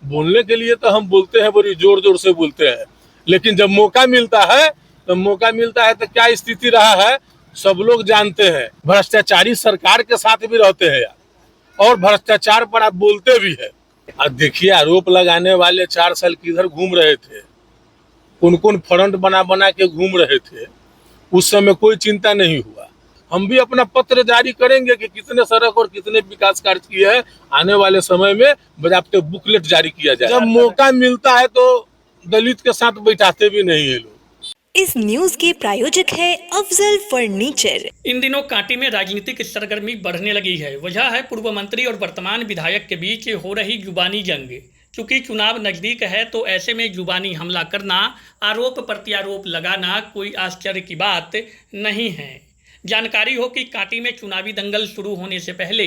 बोलने के लिए तो हम बोलते हैं, बड़ी जोर जोर से बोलते हैं, लेकिन जब मौका मिलता है तो क्या स्थिति रहा है सब लोग जानते हैं। भ्रष्टाचारी सरकार के साथ भी रहते हैं यार, और भ्रष्टाचार पर आप बोलते भी है। अब देखिए, आरोप लगाने वाले 4 साल किधर घूम रहे थे, कौन कौन फ्रंट बना बना के घूम रहे थे, उस समय कोई चिंता नहीं हुआ। हम भी अपना पत्र जारी करेंगे कि कितने सड़क और कितने विकास कार्य किए हैं। आने वाले समय में बजाते बुकलेट जारी किया जाए। जब मौका मिलता है तो दलित के साथ बैठाते भी नहीं है लोग। इस न्यूज के प्रायोजक है अफजल फर्नीचर। इन दिनों कांटी में राजनीतिक सरगर्मी बढ़ने लगी है। वजह है पूर्व मंत्री और वर्तमान विधायक के बीच हो रही जुबानी जंग। चूंकि चुनाव नजदीक है तो ऐसे में जुबानी हमला करना, आरोप प्रत्यारोप लगाना कोई आश्चर्य की बात नहीं है। जानकारी हो कि कांटी में चुनावी दंगल शुरू होने से पहले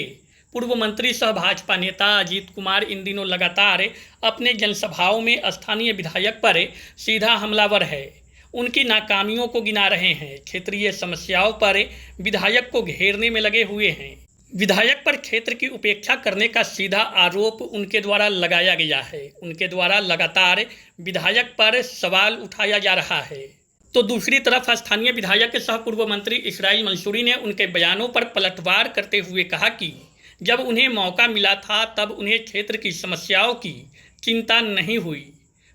पूर्व मंत्री सह भाजपा नेता अजीत कुमार इन दिनों लगातार अपने जनसभाओं में स्थानीय विधायक पर सीधा हमलावर है। उनकी नाकामियों को गिना रहे हैं, क्षेत्रीय समस्याओं पर विधायक को घेरने में लगे हुए हैं। विधायक पर क्षेत्र की उपेक्षा करने का सीधा आरोप उनके द्वारा लगाया गया है। उनके द्वारा लगातार विधायक पर सवाल उठाया जा रहा है। तो दूसरी तरफ स्थानीय विधायक सह पूर्व मंत्री इसराइल मंसूरी ने उनके बयानों पर पलटवार करते हुए कहा कि जब उन्हें मौका मिला था तब उन्हें क्षेत्र की समस्याओं की चिंता नहीं हुई।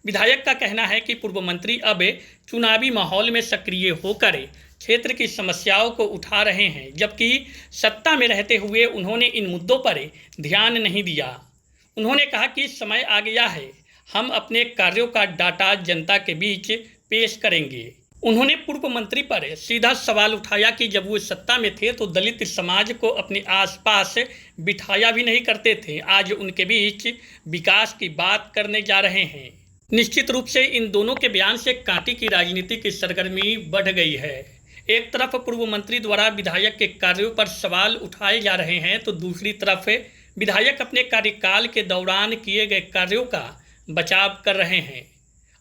विधायक का कहना है कि पूर्व मंत्री अब चुनावी माहौल में सक्रिय होकर क्षेत्र की समस्याओं को उठा रहे हैं, जबकि सत्ता में रहते हुए उन्होंने इन मुद्दों पर ध्यान नहीं दिया। उन्होंने कहा कि समय आ गया है, हम अपने कार्यों का डाटा जनता के बीच पेश करेंगे। उन्होंने पूर्व मंत्री पर सीधा सवाल उठाया कि जब वो सत्ता में थे तो दलित समाज को अपने आसपास बिठाया भी नहीं करते थे, आज उनके बीच विकास की बात करने जा रहे हैं। निश्चित रूप से इन दोनों के बयान से कांटी की राजनीति की सरगर्मी बढ़ गई है। एक तरफ पूर्व मंत्री द्वारा विधायक के कार्यों पर सवाल उठाए जा रहे हैं तो दूसरी तरफ विधायक अपने कार्यकाल के दौरान किए गए कार्यों का बचाव कर रहे हैं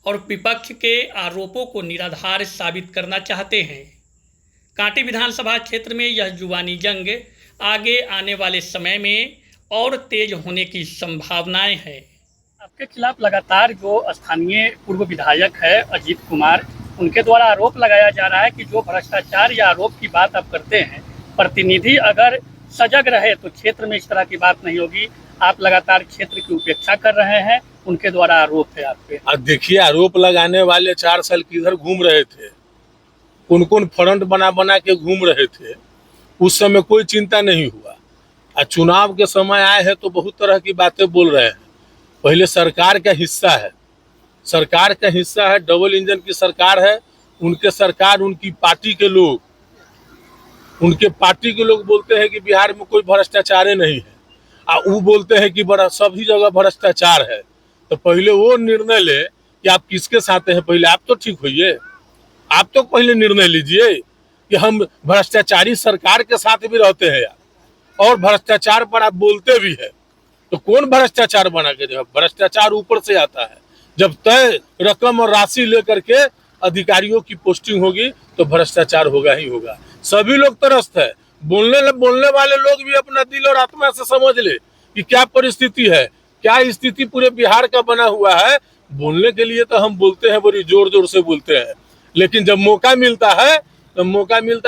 और विपक्ष के आरोपों को निराधार साबित करना चाहते हैं। कांटी विधानसभा क्षेत्र में यह जुबानी जंग आगे आने वाले समय में और तेज होने की संभावनाएं हैं। आपके खिलाफ लगातार जो स्थानीय पूर्व विधायक है अजीत कुमार, उनके द्वारा आरोप लगाया जा रहा है कि जो भ्रष्टाचार या आरोप की बात आप करते हैं, प्रतिनिधि अगर सजग रहे तो क्षेत्र में इस तरह की बात नहीं होगी। आप लगातार क्षेत्र की उपेक्षा कर रहे हैं, उनके द्वारा आरोप है आप पे। अब देखिए, आरोप लगाने वाले 4 साल किधर घूम रहे थे, कौन कौन फ्रंट बना बना के घूम रहे थे, उस समय कोई चिंता नहीं हुआ। और चुनाव के समय आए हैं तो बहुत तरह की बातें बोल रहे हैं। पहले सरकार का हिस्सा है, डबल इंजन की सरकार है। उनके सरकार, उनकी पार्टी के लोग बोलते हैं कि बिहार में कोई भ्रष्टाचार नहीं है, और वो बोलते हैं कि बड़ा सभी जगह भ्रष्टाचार है। तो पहले वो निर्णय ले कि आप किसके साथ हैं। पहले आप तो ठीक होइए, आप तो पहले निर्णय लीजिए कि हम भ्रष्टाचारी सरकार के साथ भी रहते हैं यार, और भ्रष्टाचार पर आप बोलते भी है। तो कौन भ्रष्टाचार बना के देगा? भ्रष्टाचार ऊपर से आता है। जब तय रकम और राशि लेकर के अधिकारियों की पोस्टिंग होगी तो भ्रष्टाचार होगा ही होगा। सभी लोग त्रस्त है। बोलने वाले लोग भी अपना दिल और आत्मा से समझ ले कि क्या परिस्थिति है, क्या स्थिति पूरे बिहार का बना हुआ है। बोलने के लिए तो हम बोलते हैं, बड़ी जोर जोर से बोलते हैं, लेकिन जब मौका मिलता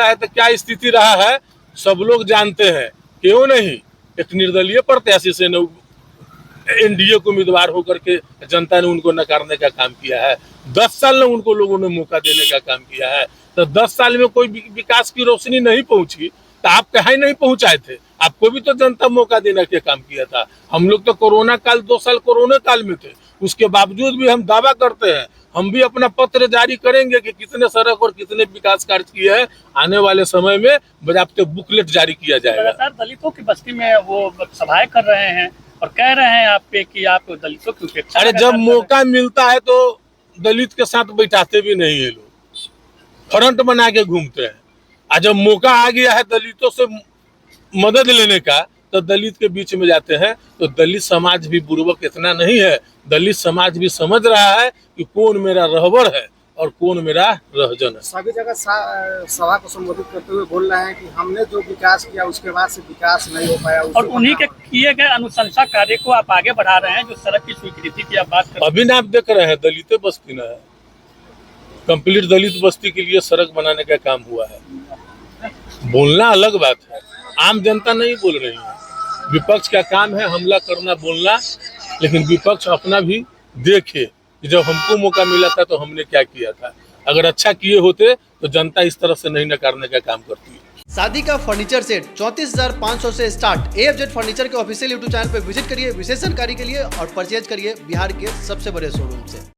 है तो क्या स्थिति रहा है सब लोग जानते हैं। क्यों नहीं, एक निर्दलीय प्रत्याशी से एनडीए को उम्मीदवार होकर के जनता ने उनको नकारने का काम किया है। 10 साल में उनको लोगों ने मौका देने का काम किया है। तो 10 साल में कोई विकास की रोशनी नहीं पहुंची तो आप कहीं नहीं पहुंचाए थे। आपको भी तो जनता मौका देने का काम किया था। हम लोग तो कोरोना काल 2 साल कोरोना काल में थे, उसके बावजूद भी हम दावा करते हैं, हम भी अपना पत्र जारी करेंगे कि कितने सड़क और कितने विकास कार्य किए हैं। आने वाले समय में बजाते बुकलेट जारी किया जाएगा। लगातार दलितों की बस्ती में वो सभाएं कर रहे हैं और कह रहे हैं आप पे कि आप दलितों की उपेक्षा। अरे जब मौका मिलता है तो दलित के साथ बैठाते भी नहीं है लोग, फ्रंट बना के घूमते हैं। और जब मौका आ गया है दलितों से मदद लेने का तो दलित के बीच में जाते हैं। तो दलित समाज भी बुर्बक इतना नहीं है, दलित समाज भी समझ रहा है कि कौन मेरा रहबर है, और कौन मेरा रहजन है। सभी जगह सभा को संबोधित करते हुए बोल रहे हैं कि हमने जो विकास किया उसके बाद से विकास नहीं हो पाया। और उन्हीं के किए गए अनुशंसा कार्य को आप आगे बढ़ा रहे हैं, जो सड़क की स्वीकृति की आप बात कर रहे हैं। अभी ना आप देख रहे हैं दलित बस्ती ना है, कंप्लीट दलित बस्ती के लिए सड़क बनाने का काम हुआ है। बोलना अलग बात है, आम जनता नहीं बोल रही है। विपक्ष का काम है हमला करना, बोलना, लेकिन विपक्ष अपना भी देखे कि जब हमको मौका मिला था तो हमने क्या किया था। अगर अच्छा किए होते तो जनता इस तरह से नहीं नकारने का काम करती है। शादी का फर्नीचर सेट 34,500 से स्टार्ट। AFZ फर्नीचर के ऑफिशियल YouTube चैनल पर विजिट करिए विशेष जानकारी के लिए और परचेज करिए बिहार के सबसे बड़े शोरूम से।